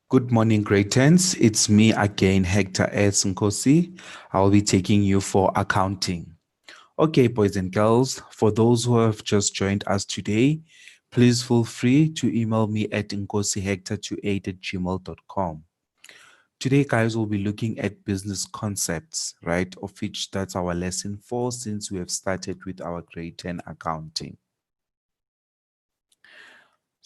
Good morning, great tens. It's me again, Hector S. Nkosi. I'll be taking you for accounting. Okay, boys and girls, for those who have just joined us today, please feel free to email me at nkosihector28@gmail.com. Today, guys, we'll be looking at business concepts, right? Of which that's our lesson 4 since we have started with our grade 10 accounting.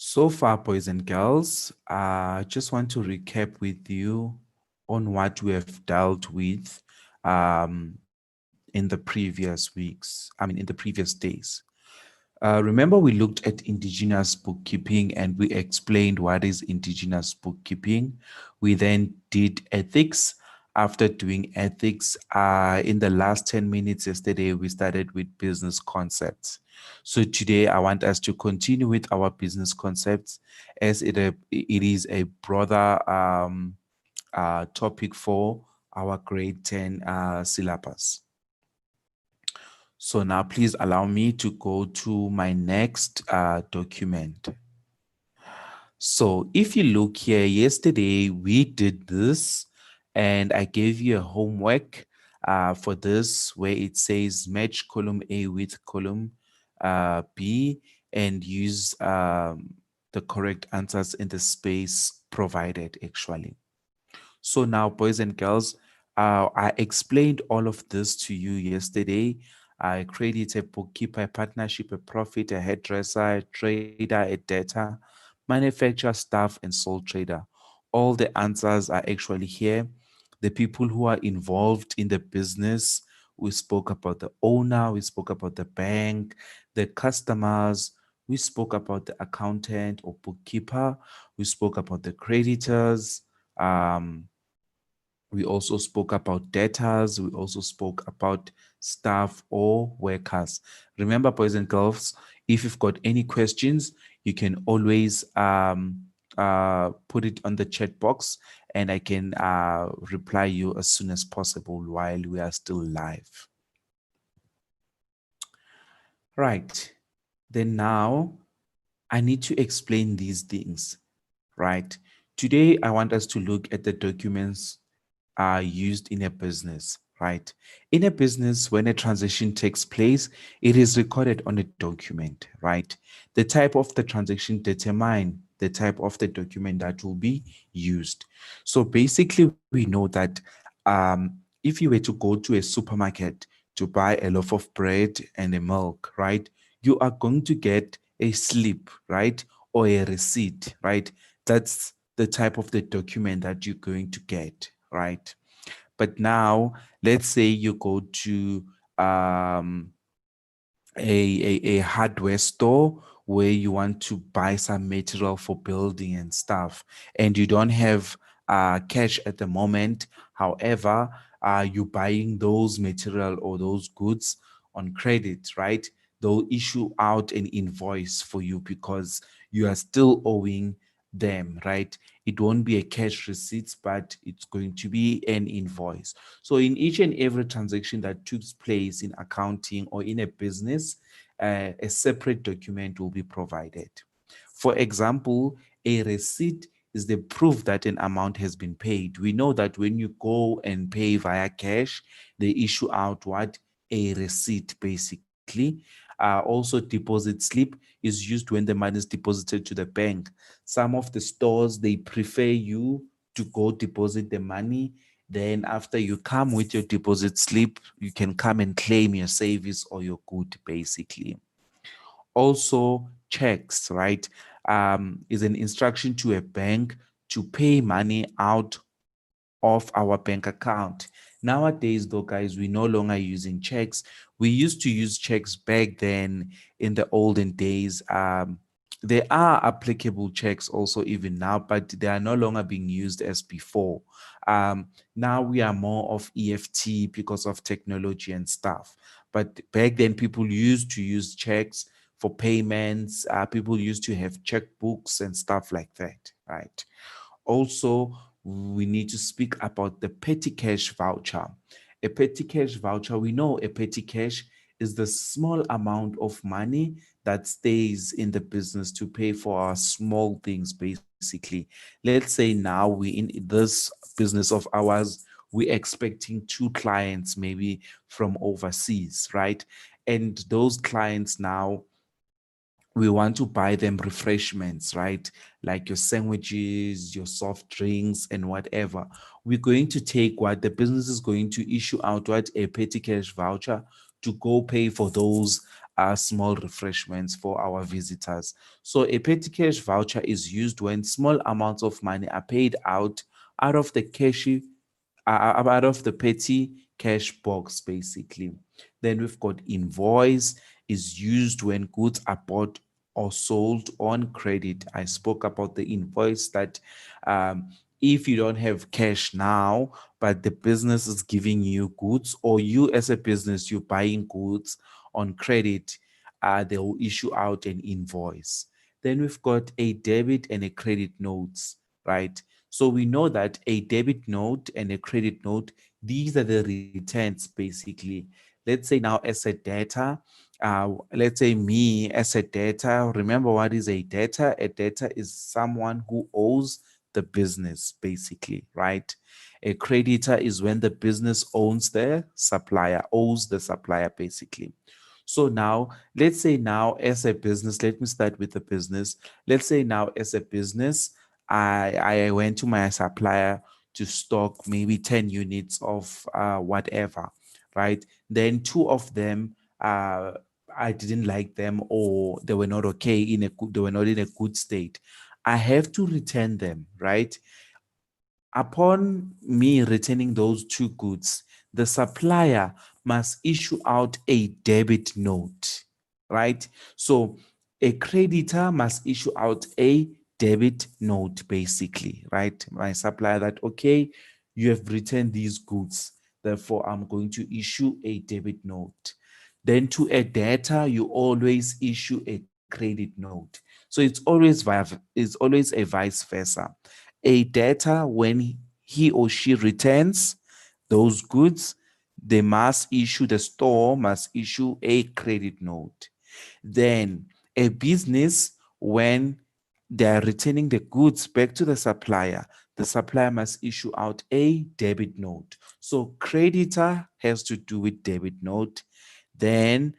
So far, boys and girls, I just want to recap with you on what we have dealt with in the previous weeks, in the previous days. Remember, we looked at indigenous bookkeeping and we explained what is indigenous bookkeeping. We then did ethics. After doing ethics, in the last 10 minutes yesterday, we started with business concepts. So today, I want us to continue with our business concepts as it is a broader topic for our grade 10 syllabus. So now please allow me to go to my next document. So if you look here, yesterday we did this and I gave you a homework for this where it says match column A with column B and use the correct answers in the space provided actually. So now, boys and girls, I explained all of this to you yesterday. I created a bookkeeper, a partnership, a profit, a hairdresser, a trader, a debtor, manufacturer, staff, and sole trader. All the answers are actually here. The people who are involved in the business, we spoke about the owner, we spoke about the bank, the customers, we spoke about the accountant or bookkeeper, we spoke about the creditors, we also spoke about debtors. We also spoke about staff or workers. Remember, boys and girls, if you've got any questions, you can always put it on the chat box and I can reply you as soon as possible while we are still live. Right. Then now I need to explain these things, right? Today, I want us to look at the documents are used in a business, right? In a business, when a transaction takes place, it is recorded on a document, right? The type of the transaction determine the type of the document that will be used. So basically, we know that if you were to go to a supermarket to buy a loaf of bread and a milk, right, you are going to get a slip, right, or a receipt, right? That's the type of the document that you're going to get, right? But now, let's say you go to a hardware store where you want to buy some material for building and stuff, and you don't have cash at the moment. However, you're buying those material or those goods on credit, right? They'll issue out an invoice for you because you are still owing them, right? It won't be a cash receipt, but it's going to be an invoice. So in each and every transaction that took place in accounting or in a business, a separate document will be provided. For example, a receipt is the proof that an amount has been paid. We know that when you go and pay via cash, they issue out what? A receipt, basically. Also, deposit slip is used when the money is deposited to the bank. Some of the stores, they prefer you to go deposit the money. Then after you come with your deposit slip, you can come and claim your service or your good, basically. Also, checks, right, is an instruction to a bank to pay money out of our bank account. Nowadays, though, guys, we no longer using checks. We used to use checks back then in the olden days. There are applicable checks also even now, but they are no longer being used as before. Now we are more of EFT because of technology and stuff. But back then, people used to use checks for payments. People used to have checkbooks and stuff like that, right? Also, we need to speak about the petty cash voucher. A petty cash voucher, we know a petty cash is the small amount of money that stays in the business to pay for our small things, basically. Let's say now we in this business of ours, we're expecting two clients maybe from overseas, right? And those clients now, we want to buy them refreshments, right? Like your sandwiches, your soft drinks, and whatever. We're going to take what the business is going to issue out, what a petty cash voucher to go pay for those small refreshments for our visitors. So a petty cash voucher is used when small amounts of money are paid out of the cash out of the petty cash box, basically. Then we've got invoice is used when goods are bought or sold on credit. I spoke about the invoice that if you don't have cash now, but the business is giving you goods, or you as a business, you're buying goods on credit, they will issue out an invoice. Then we've got a debit and a credit notes, right? So we know that a debit note and a credit note, these are the returns basically. Let's say now as a debtor, let's say me as a debtor, remember what is a debtor? A debtor is someone who owes the business basically, right? A creditor is when the business owns the supplier, owes the supplier basically. So now, let's say now as a business, let me start with the business. Let's say now as a business, I went to my supplier to stock maybe 10 units of whatever, right? Then two of them, I didn't like them, or they were not okay in a good, they were not in a good state. I have to return them, right? Upon me returning those two goods, the supplier must issue out a debit note, right? So a creditor must issue out a debit note, basically, right? My supplier that, okay, you have returned these goods, therefore I'm going to issue a debit note. Then to a debtor, you always issue a credit note. So it's always a vice versa. A debtor, when he or she returns those goods, the store must issue a credit note. Then a business, when they are returning the goods back to the supplier must issue out a debit note. So creditor has to do with debit note. Then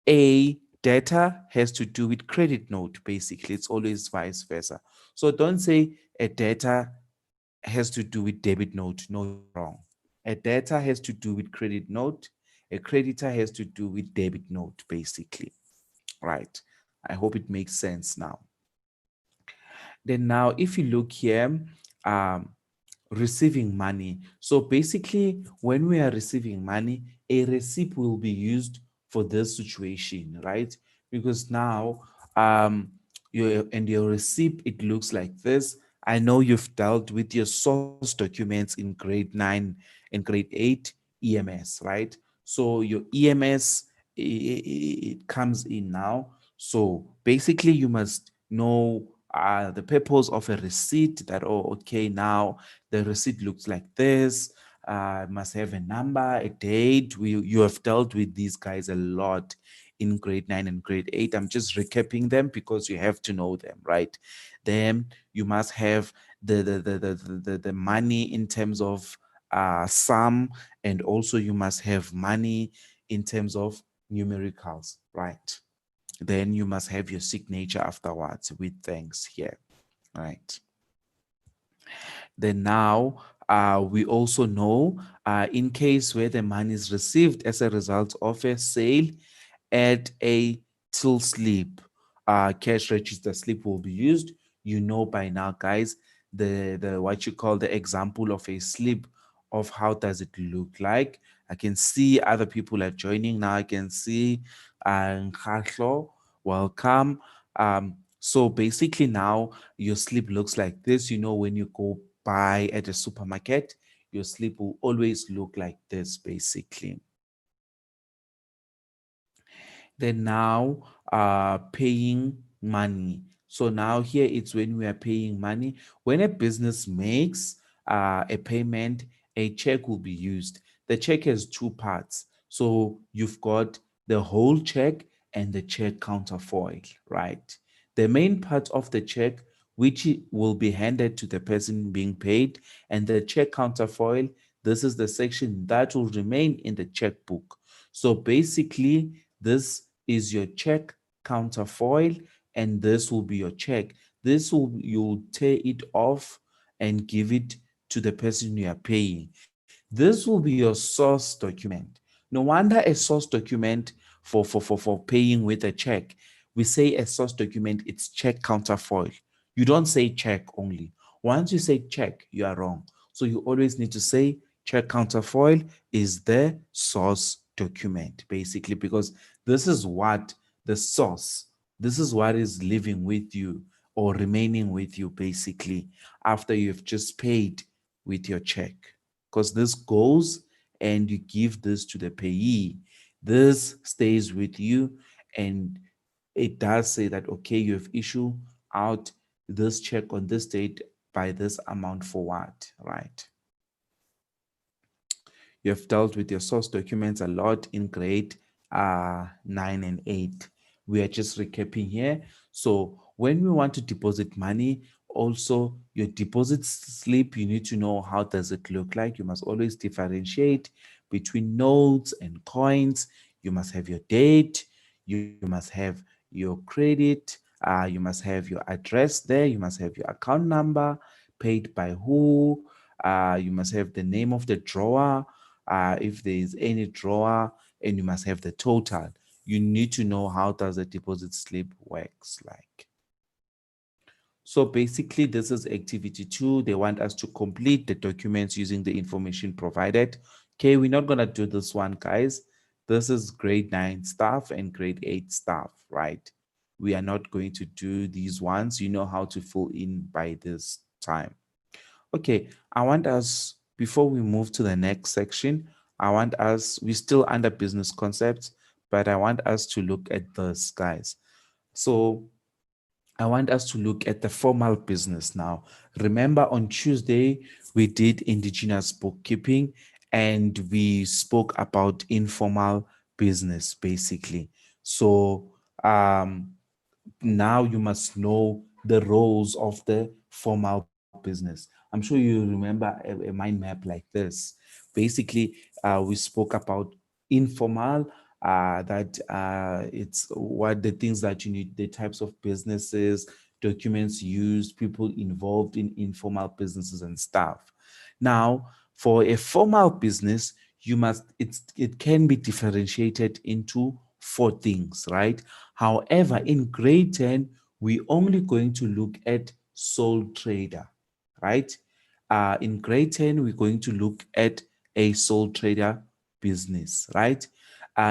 a debtor has to do with credit note. Basically, it's always vice versa. So don't say a debtor has to do with debit note. No, you're wrong. A debtor has to do with credit note. A creditor has to do with debit note, basically. Right. I hope it makes sense now. Then now, if you look here, um, receiving money. So basically, when we are receiving money, a receipt will be used for this situation, right? Because now, your receipt, it looks like this. I know you've dealt with your source documents in grade 9 and grade 8 EMS, right? So your EMS, it comes in now. So basically, you must know the purpose of a receipt, that, oh, okay, now the receipt looks like this, must have a number, a date. You have dealt with these guys a lot in grade 9 and grade 8. I'm just recapping them because you have to know them, right? Then you must have the money in terms of sum, and also you must have money in terms of numericals, right? Then you must have your signature afterwards with thanks here, right? Then now, we also know, in case where the money is received as a result of a sale, add a till slip. Cash register slip will be used. You know by now, guys, the what you call the example of a slip, of how does it look like. I can see other people are joining now. I can see Nkatlo, welcome. So basically now your slip looks like this. You know, when you go buy at a supermarket, your slip will always look like this, basically. Then now, paying money. So now here it's when we are paying money. When a business makes a payment, a check will be used. The check has two parts. So you've got the whole check and the check counterfoil, right? The main part of the check, which will be handed to the person being paid, and the check counterfoil, this is the section that will remain in the checkbook. So basically, this is your check counterfoil, and this will be your check. This will, you'll tear it off and give it to the person you are paying. This will be your source document. No wonder a source document for paying with a check. We say a source document, it's check counterfoil. You don't say check only. Once you say check, you are wrong. So you always need to say check counterfoil is the source document, basically, because this is what the source, this is what is living with you or remaining with you, basically, after you've just paid with your check. Because this goes and you give this to the payee. This stays with you, and it does say that, okay, you have issued out this check on this date by this amount for what, right? You have dealt with your source documents a lot in grade 9 and 8. We are just recapping here. So when we want to deposit money, also your deposit slip, you need to know how does it look like. You must always differentiate between notes and coins. You must have your date. You must have your credit. You must have your address there. You must have your account number, paid by who. You must have the name of the drawer, if there is any drawer, and you must have the total. You need to know how does a deposit slip works like. So basically, this is activity 2. They want us to complete the documents using the information provided. Okay, we're not going to do this one, guys. This is grade 9 stuff and grade 8 stuff, right? We are not going to do these ones. You know how to fill in by this time. Okay, I want us, before we move to the next section, I want us, we're still under business concepts, but I want us to look at this, guys. So I want us to look at the formal business now. Remember, on Tuesday, we did indigenous bookkeeping and we spoke about informal business, basically. So now you must know the roles of the formal business. I'm sure you remember a mind map like this. Basically, we spoke about informal, that it's what the things that you need, the types of businesses, documents used, people involved in informal businesses and stuff. Now, for a formal business, you must, it can be differentiated into 4 things, right? However, in grade 10, we're only going to look at sole trader, right? In grade 10, we're going to look at a sole trader business, right?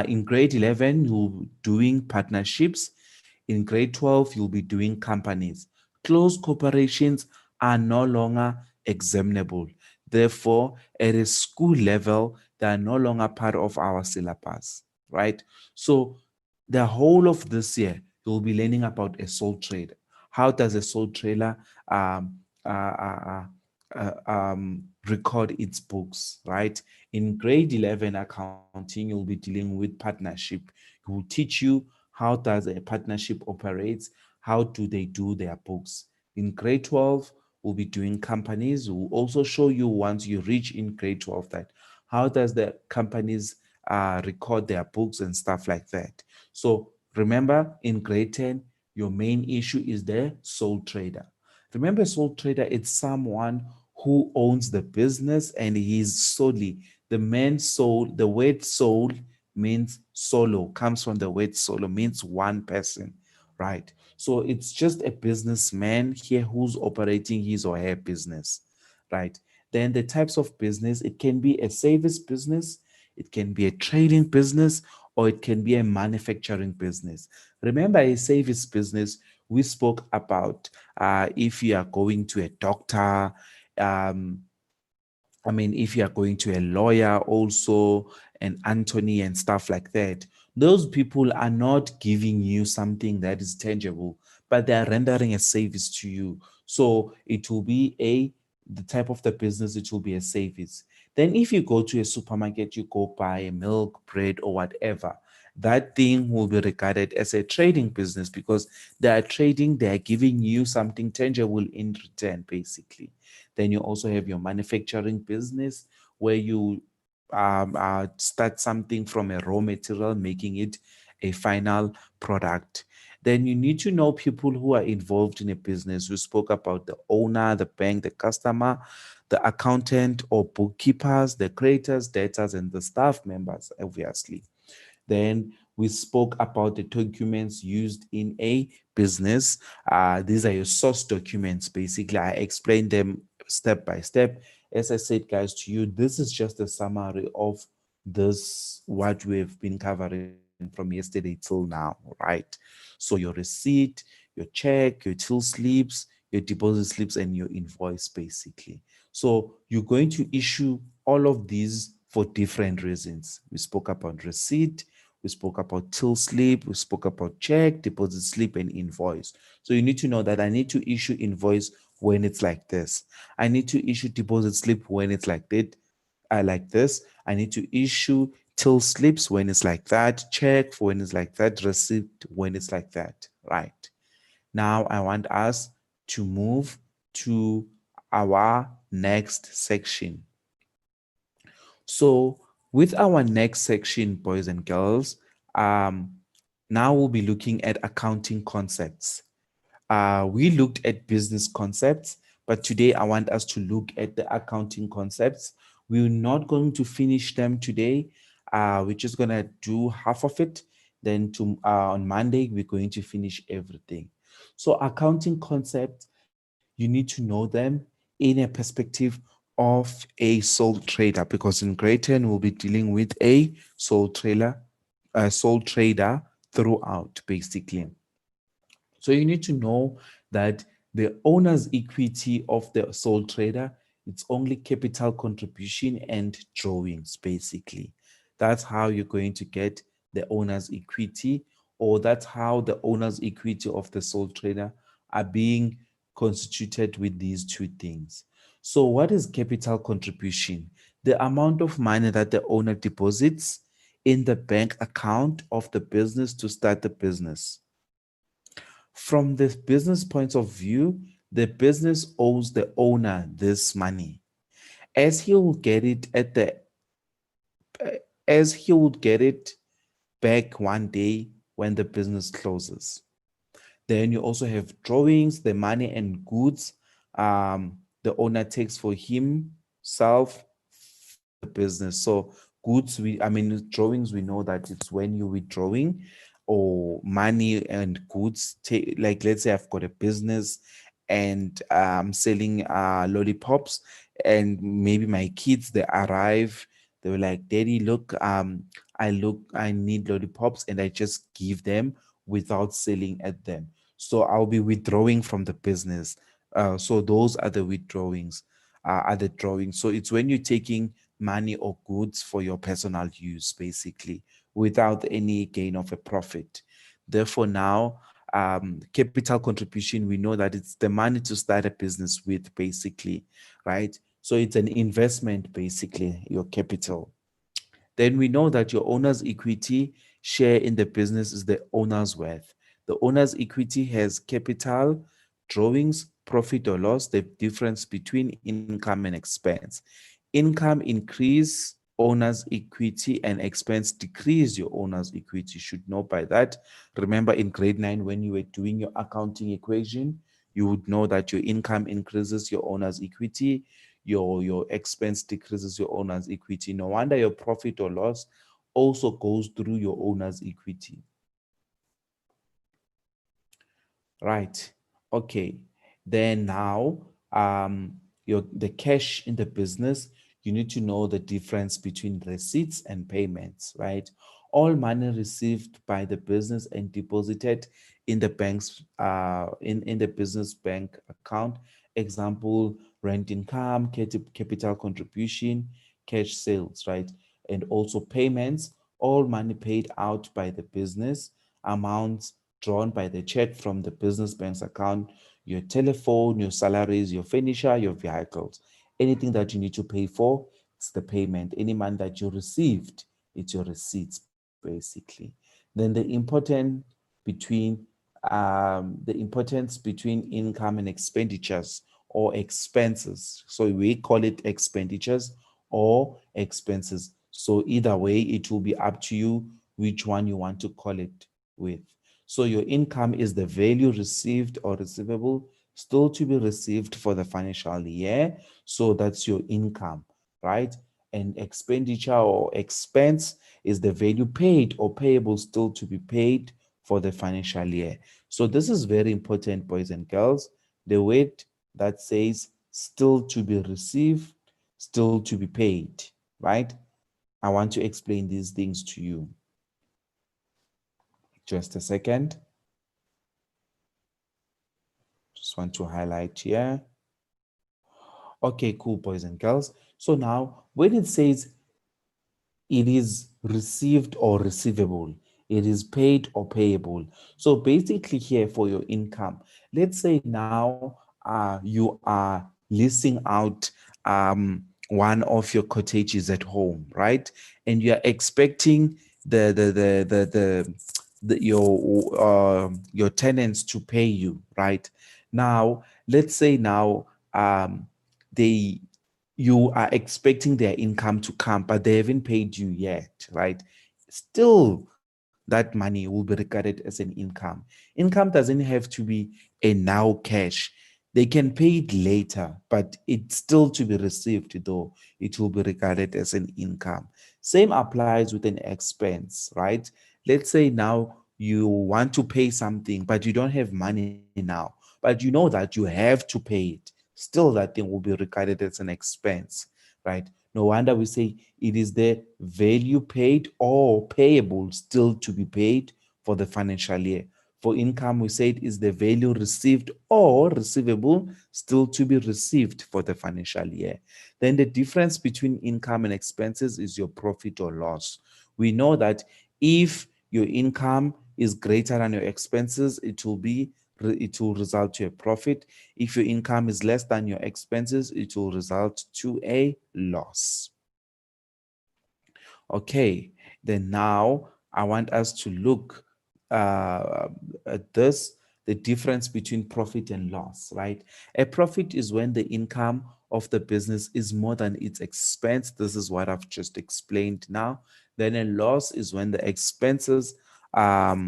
In grade 11, you'll be doing partnerships. In grade 12, you'll be doing companies. Close corporations are no longer examinable. Therefore, at a school level, they are no longer part of our syllabus, right? So the whole of this year, you'll be learning about a sole trader. How does a sole trader um, uh, uh, record its books, right? In grade 11 accounting, you'll be dealing with partnership. He will teach you how does a partnership operates, how do they do their books. In grade 12, we'll be doing companies. We'll also show you once you reach in grade 12 that how does the companies record their books and stuff like that. So remember, in grade 10, your main issue is the sole trader. Remember, sole trader, it's someone who owns the business and he's solely the man soul. The word soul means solo, comes from the word solo, means one person, right? So it's just a businessman here who's operating his or her business, right? Then the types of business, it can be a service business, it can be a trading business, or it can be a manufacturing business. Remember, a service business, we spoke about if you are going to a doctor, um, I mean, if you are going to a lawyer also, and Anthony and stuff like that, those people are not giving you something that is tangible, but they are rendering a service to you. So it will be the type of the business, it will be a service. Then if you go to a supermarket, you go buy milk, bread, or whatever. that thing will be regarded as a trading business because they are trading, they are giving you something tangible in return, basically. Then you also have your manufacturing business where you start something from a raw material, making it a final product. Then you need to know people who are involved in a business. We spoke about the owner, the bank, the customer, the accountant or bookkeepers, the creators, debtors, and the staff members, obviously. Then we spoke about the documents used in a business. These are your source documents. Basically, I explained them step by step. As I said, guys, to you, this is just a summary of this, what we have been covering from yesterday till now, right? So your receipt, your check, your till slips, your deposit slips, and your invoice, basically. So you're going to issue all of these for different reasons. We spoke about receipt, we spoke about till slip, we spoke about check, deposit slip, and invoice. So you need to know that I need to issue invoice when it's like this. I need to issue deposit slip when it's like that. I like this. I need to issue till slips when it's like that, check when it's like that, receipt when it's like that. Right. Now I want us to move to our next section. So with our next section, boys and girls, now we'll be looking at accounting concepts. We looked at business concepts, but today I want us to look at the accounting concepts. We're not going to finish them today. We're just going to do half of it. Then on Monday, we're going to finish everything. So accounting concepts, you need to know them in a perspective of a sole trader, because in grade 10, we'll be dealing with a sole trader throughout, basically. So you need to know that the owner's equity of the sole trader, it's only capital contribution and drawings, basically. That's how you're going to get the owner's equity, or that's how the owner's equity of the sole trader are being constituted with these two things. So what is capital contribution? The amount of money that the owner deposits in the bank account of the business to start the business. From the business point of view, the business owes the owner this money. As he will get it at the as he would get it back one day when the business closes. Then you also have drawings, the money and goods the owner takes for himself for the business. So goods, drawings, we know that it's when you're withdrawing, or money and goods. Like, let's say I've got a business and I'm selling lollipops, and maybe my kids, they arrive, they were like, Daddy, look, I need lollipops, and I just give them without selling at them. So I'll be withdrawing from the business. So those are the withdrawings, are the drawings. So it's when you're taking money or goods for your personal use, basically, without any gain of a profit. Therefore, now, capital contribution, we know that it's the money to start a business with, basically, right? So it's an investment, basically, your capital. Then we know that your owner's equity share in the business is the owner's worth. The owner's equity has capital, drawings, profit or loss, the difference between income and expense. Income increase owner's equity, and expense decrease your owner's equity. You should know by that. Remember in grade 9, when you were doing your accounting equation, you would know that your income increases your owner's equity, your expense decreases your owner's equity. No wonder your profit or loss also goes through your owner's equity. Right. Okay. Then now, the cash in the business, you need to know the difference between receipts and payments, right? All money received by the business and deposited in the bank's in the business bank account. Example, rent income, capital contribution, cash sales, right? And also payments, all money paid out by the business, amounts drawn by the check from the business bank's account, your telephone, your salaries, your furniture, your vehicles, anything that you need to pay for, it's the payment. Any money that you received, it's your receipts, basically. Then the importance between income and expenditures or expenses. So we call it expenditures or expenses. So either way, it will be up to you which one you want to call it with. So your income is the value received or receivable still to be received for the financial year. So that's your income, right? And expenditure or expense is the value paid or payable still to be paid for the financial year. So this is very important, boys and girls. The word that says still to be received, still to be paid, right? I want to explain these things to you. Just a second. Just want to highlight here. Okay, cool, boys and girls. So now when it says it is received or receivable, it is paid or payable. So basically here for your income, let's say now you are leasing out one of your cottages at home, right? And you are expecting your tenants to pay you, right? Now, let's say now they you are expecting their income to come, but they haven't paid you yet, right? Still, that money will be regarded as an income. Income doesn't have to be a now cash. They can pay it later, but it's still to be received, though it will be regarded as an income. Same applies with an expense, right? Let's say now you want to pay something, but you don't have money now, but you know that you have to pay it. Still, that thing will be regarded as an expense, right? No wonder we say it is the value paid or payable still to be paid for the financial year. For income, we say it is the value received or receivable still to be received for the financial year. Then the difference between income and expenses is your profit or loss. We know that if your income is greater than your expenses, it will result to a profit. If your income is less than your expenses, it will result to a loss. Okay, then now I want us to look at this, the difference between profit and loss, right? A profit is when the income of the business is more than its expense. This is what I've just explained now. Then a loss is when the expenses of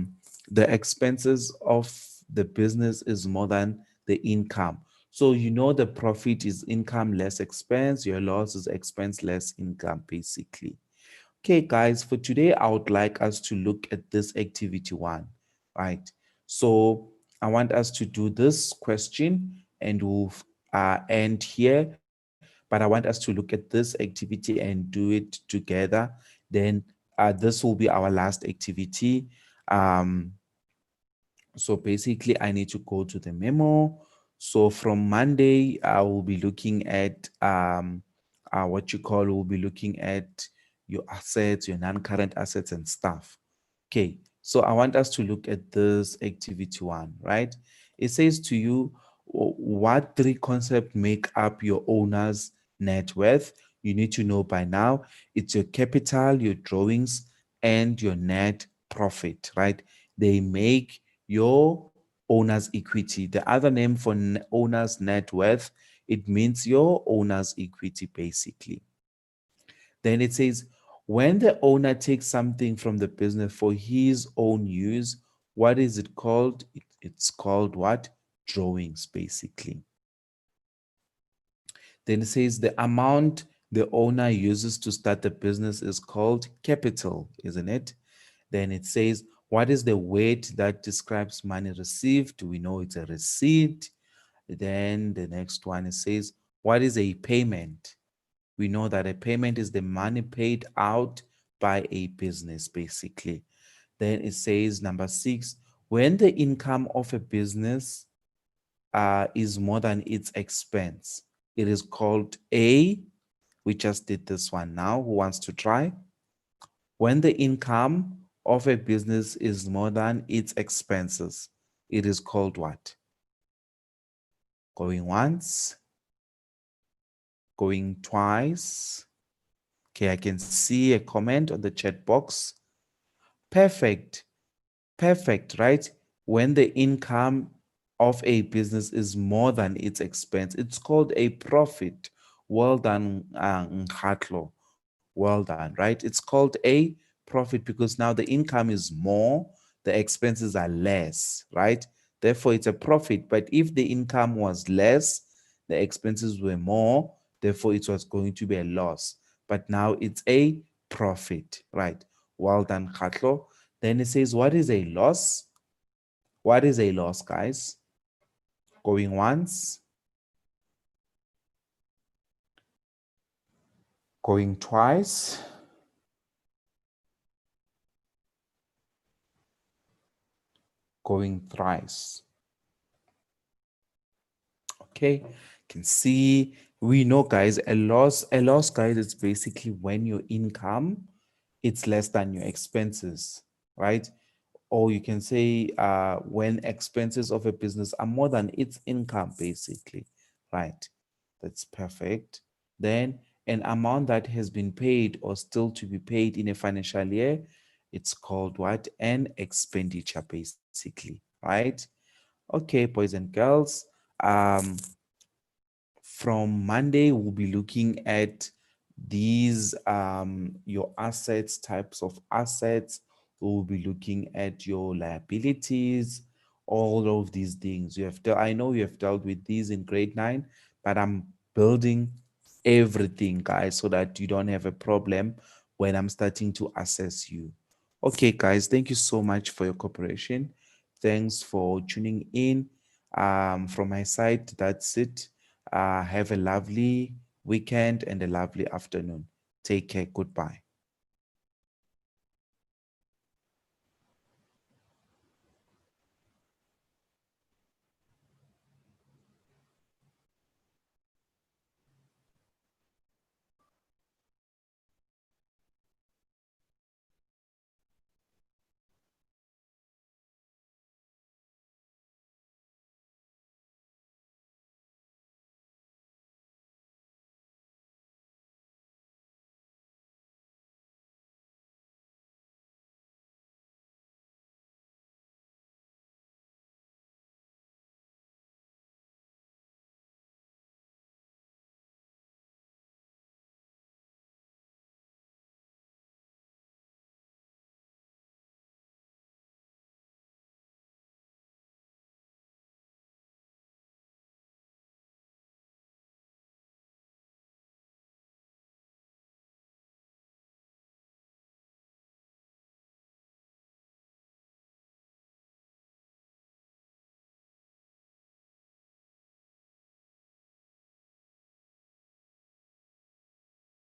the business is more than the income. So you know the profit is income less expense, your loss is expense less income, basically. Okay, guys, for today, I would like us to look at this activity one, right? So I want us to do this question and we'll end here. But I want us to look at this activity and do it together. Then this will be our last activity. Um, so basically, I need to go to the memo. So from Monday, I will be looking at we'll be looking at your assets, your non-current assets and stuff. Okay, so I want us to look at this activity one, right? It says to you, what three concepts make up your owner's net worth? You need to know by now. It's your capital, your drawings, and your net profit, right? They make your owner's equity. The other name for owner's net worth, it means your owner's equity, basically. Then it says, when the owner takes something from the business for his own use, what is it called? It's called what? Drawings, basically. Then it says the amount the owner uses to start the business is called capital, isn't it? Then it says, what is the weight that describes money received? We know it's a receipt. Then the next one, it says, what is a payment? We know that a payment is the money paid out by a business, basically. Then it says, number 6, when the income of a business is more than its expense, it is called a, we just did this one now. Who wants to try? When the income of a business is more than its expenses, it is called what? Going once, going twice. Okay, I can see a comment on the chat box. Perfect. Perfect, right? When the income of a business is more than its expense, it's called a profit. Well done, Nkatlo. Well done, right? It's called a profit because now the income is more, the expenses are less, right? Therefore, it's a profit. But if the income was less, the expenses were more, therefore, it was going to be a loss. But now it's a profit, right? Well done, Khatlo. Then it says, what is a loss? What is a loss, guys? Going once, going twice, going thrice. Okay, can see we know, guys, a loss, guys, it's basically when your income it's less than your expenses, right? Or you can say when expenses of a business are more than its income, basically, right? That's perfect. Then an amount that has been paid or still to be paid in a financial year, it's called what? An expenditure, basically, right? Okay, boys and girls. From Monday, we'll be looking at these your assets, types of assets. We'll be looking at your liabilities, all of these things. I know you have dealt with these in grade 9, but I'm building everything, guys, so that you don't have a problem when I'm starting to assess you. Okay, guys, thank you so much for your cooperation. Thanks for tuning in. From my side, that's it. Have a lovely weekend and a lovely afternoon. Take care. Goodbye.